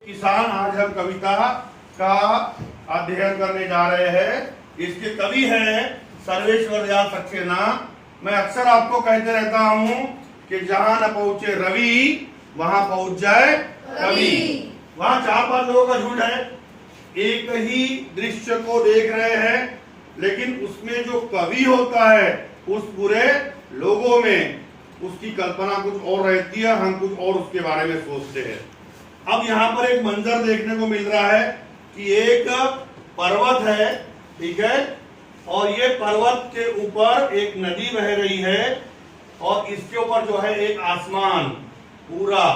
किसान आज हम कविता का अध्ययन करने जा रहे हैं। इसके कवि हैं सर्वेश्वर दयाल सक्सेना। मैं अक्सर आपको कहते रहता हूं कि जहां न पहुंचे रवि वहां पहुंच जाए कवि। वहां 4-5 लोगों का झुंड है, एक ही दृश्य को देख रहे हैं, लेकिन उसमें जो कवि होता है उस पूरे लोगों में उसकी कल्पना कुछ और रहती है, हम कुछ और उसके बारे में सोचते हैं। अब यहाँ पर एक मंजर देखने को मिल रहा है कि एक पर्वत है, ठीक है, और ये पर्वत के ऊपर एक नदी बह रही है और इसके ऊपर जो है एक आसमान पूरा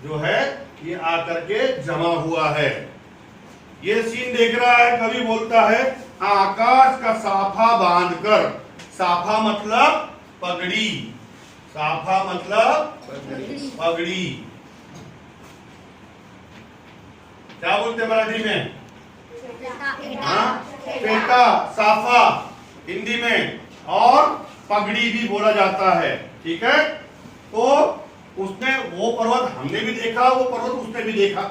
जो है ये आकर के जमा हुआ है। ये सीन देख रहा है, कवि बोलता है आकाश का साफा बांधकर। साफा मतलब पगड़ी, साफा मतलब पगड़ी। क्या बोलते मराठी में? पेटा, साफा हिंदी में, और पगड़ी भी बोला जाता है, ठीक है। तो उसने वो पर्वत हमने भी देखा, वो पर्वत उसने भी देखा,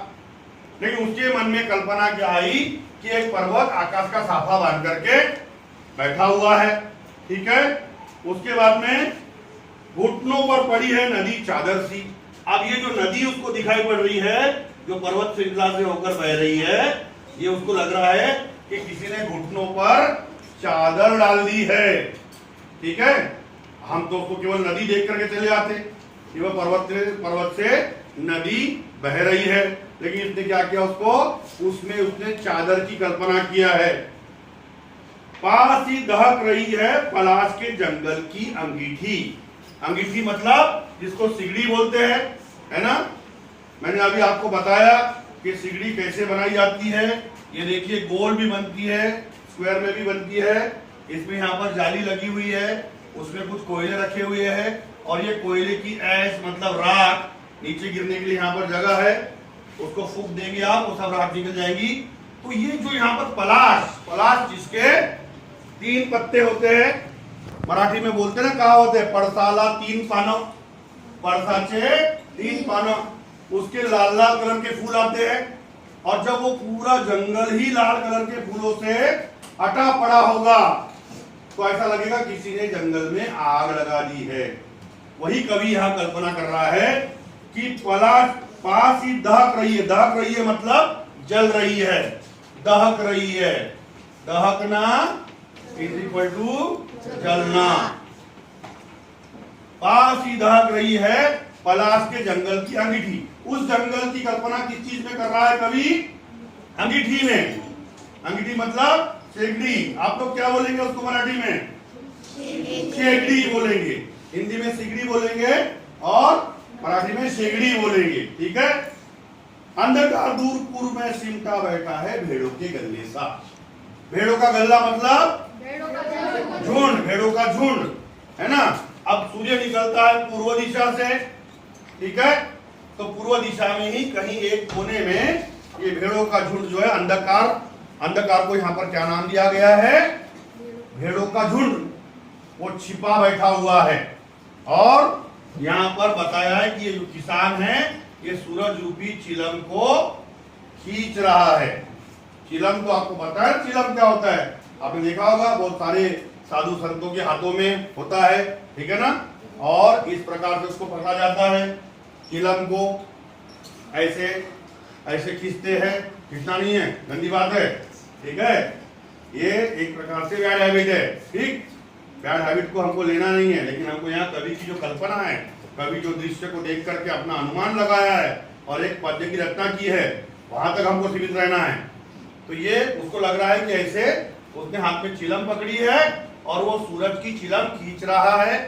लेकिन उसके मन में कल्पना क्या आई कि एक पर्वत आकाश का साफा बांध करके बैठा हुआ है, ठीक है। उसके बाद में घुटनों पर पड़ी है नदी चादर सी। अब ये जो नदी उसको दिखाई पड़ रही है, जो पर्वत श्रृंखला से होकर बह रही है, ये उसको लग रहा है कि किसी ने घुटनों पर चादर डाल दी है, ठीक है। हम तो उसको केवल नदी देख करके चले आते कि वह पर्वत से नदी बह रही है, लेकिन इसने क्या किया, उसमें उसने चादर की कल्पना किया है। पास ही दहक रही है पलाश के जंगल की अंगीठी। अंगीठी मतलब जिसको सिगड़ी बोलते हैं, है ना। मैंने अभी आपको बताया कि सिगड़ी कैसे बनाई जाती है। ये देखिए गोल भी बनती है, स्क्वायर में भी बनती है। इसमें यहाँ पर जाली लगी हुई है, उसमें कुछ कोयले रखे हुए हैं, और ये कोयले की ऐश मतलब राख नीचे गिरने के लिए यहाँ पर जगह है। उसको फूंक देंगे आप, वो सब राख निकल जाएगी। तो ये जो यहाँ पर पलाश जिसके 3 पत्ते होते हैं, मराठी में बोलते हैं ना, कहा होते हैं पड़साला 3 पानं, पड़साचे 3 पानं। उसके लाल लाल कलर के फूल आते हैं, और जब वो पूरा जंगल ही लाल कलर के फूलों से अटा पड़ा होगा तो ऐसा लगेगा किसी ने जंगल में आग लगा दी है। वही कवि यहाँ कल्पना कर रहा है कि पलाश पास ही दहक रही है। दहक रही है मतलब जल रही है, दहक रही है। दहकना इज इक्वल टू जलना। पास ही दहक रही है पलाश के जंगल की अंगीठी। उस जंगल की कल्पना किस चीज में कर रहा है कवि? अंगीठी में। अंगीठी मतलब शेगड़ी। आप लोग क्या बोलेंगे उसको मराठी में? शेगड़ी बोलेंगे, हिंदी में सिगड़ी बोलेंगे और मराठी में शेगड़ी बोलेंगे, ठीक है। अंधकार दूर पूर्व में सिमटा बैठा है भेड़ों के गल्ले सा। भेड़ों का गल्ला मतलब झुंड, भेड़ों का झुंड, है ना। अब सूर्य निकलता है पूर्व दिशा से, ठीक है। तो पूर्व दिशा में ही कहीं एक कोने में ये भेड़ों का झुंड जो है, अंधकार को यहाँ पर क्या नाम दिया गया है? भेड़ों का झुंड। वो छिपा बैठा हुआ है, और यहाँ पर बताया है कि ये जो किसान है ये सूरज रूपी चिलम को खींच रहा है। चिलम तो आपको पता है चिलम क्या होता है, आपने देखा होगा, बहुत सारे साधु संतों के हाथों में होता है, ठीक है ना। और इस प्रकार से उसको पकड़ा जाता है। चिलम को ऐसे ऐसे खींचते हैं, खींचना नहीं है, गंदी बात है, ठीक है। ये एक प्रकार से बैड हैबिट है, ठीक। बैड हैबिट को हमको लेना नहीं है, लेकिन हमको यहाँ कवि की जो कल्पना है, कवि जो दृश्य को देख करके अपना अनुमान लगाया है और एक पद्य की रचना की है, वहां तक हमको सीमित रहना है। तो ये उसको लग रहा है कि ऐसे उसने हाथ में चिलम पकड़ी है और वो सूरज की चिलम खींच रहा है।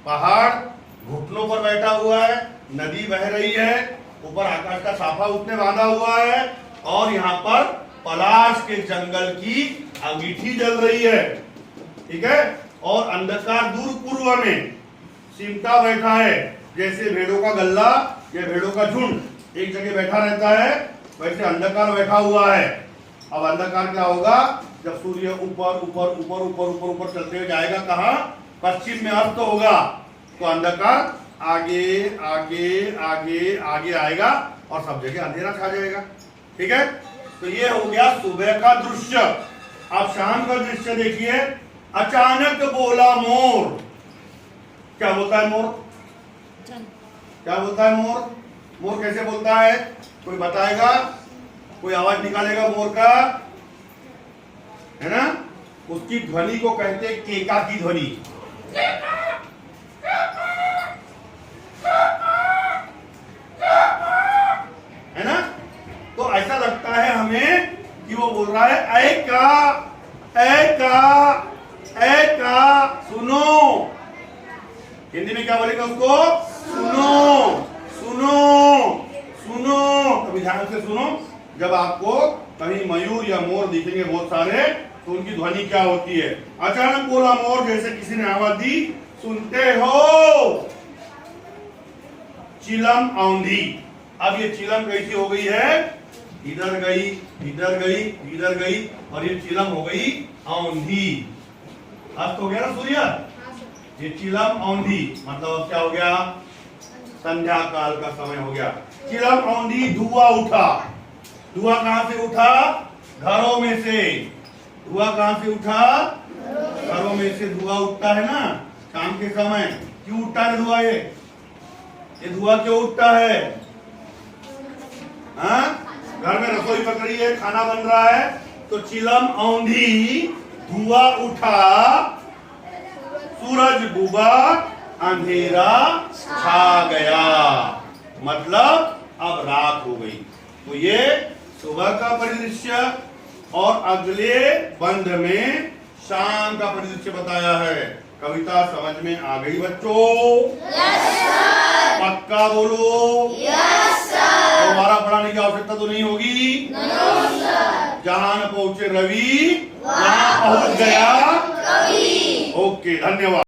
पहाड़ घुटनों पर बैठा हुआ है, नदी बह रही है, ऊपर आकाश का साफा उसने बांधा हुआ है, और यहाँ पर पलाश के जंगल की अंगीठी जल रही है, ठीक है। और अंधकार दूर पूर्व में सिमटा बैठा है, जैसे भेड़ों का गल्ला या भेड़ों का झुंड एक जगह बैठा रहता है, वैसे अंधकार बैठा हुआ है। अब अंधकार क्या होगा? जब सूर्य ऊपर ऊपर ऊपर ऊपर ऊपर ऊपर चलते हुए जाएगा, कहाँ? पश्चिम में अस्त होगा, तो अंधकार आगे आगे आगे आगे आएगा और सब जगह अंधेरा छा जाएगा। ठीक है, तो ये हो गया सुबह का दृश्य। अब शाम का दृश्य देखिए। अचानक बोला मोर। क्या बोलता है मोर? क्या बोलता है मोर? मोर कैसे बोलता है? कोई बताएगा? कोई आवाज निकालेगा मोर का? है ना? उसकी ध्वनि को कहते हैं केका की ध्वनि। है ना? तो ऐसा लगता है हमें कि वो बोल रहा है ऐ का सुनो। हिंदी में क्या बोलेगा उसको? सुनो सुनो सुनो। कभी ध्यान से सुनो, जब आपको कहीं मयूर या मोर दिखेंगे बहुत सारे, तो उनकी ध्वनि क्या होती है? अचानक बोला मोर, जैसे किसी ने आवाज दी, सुनते हो? चिलम औंधी। अब ये चिलम कैसी हो गई है? इधर गई इधर गई इधर गई, और ये चिलम हो गई औंधी। अस्त हो गया ना सूर्य? ये चिलम औंधी मतलब अब क्या हो गया? संध्या काल का समय हो गया। चिलम औंधी, धुआं उठा। धुआं कहां से उठा? घरों में से। धुआं कहां से उठा? घरों में से धुआं उठता है ना शाम के समय। क्यों उठता है धुआं? ये धुआं क्यों उठता है? हाँ, घर में रसोई पकड़ी है, खाना बन रहा है, तो चिलम औंधी, धुआं उठा, सूरज डूबा, अंधेरा छा गया, मतलब अब रात हो गई। तो ये सुबह का परिदृश्य और अगले बंध में शाम का परिदृश्य बताया है। कविता समझ में आ गई बच्चों? Yes sir. पक्का बोलो? Yes sir. दोबारा पढ़ाने की आवश्यकता तो नहीं होगी? नहीं सर। जहां न पहुंचे रवि वहां पहुंच गया कवि। ओके, धन्यवाद।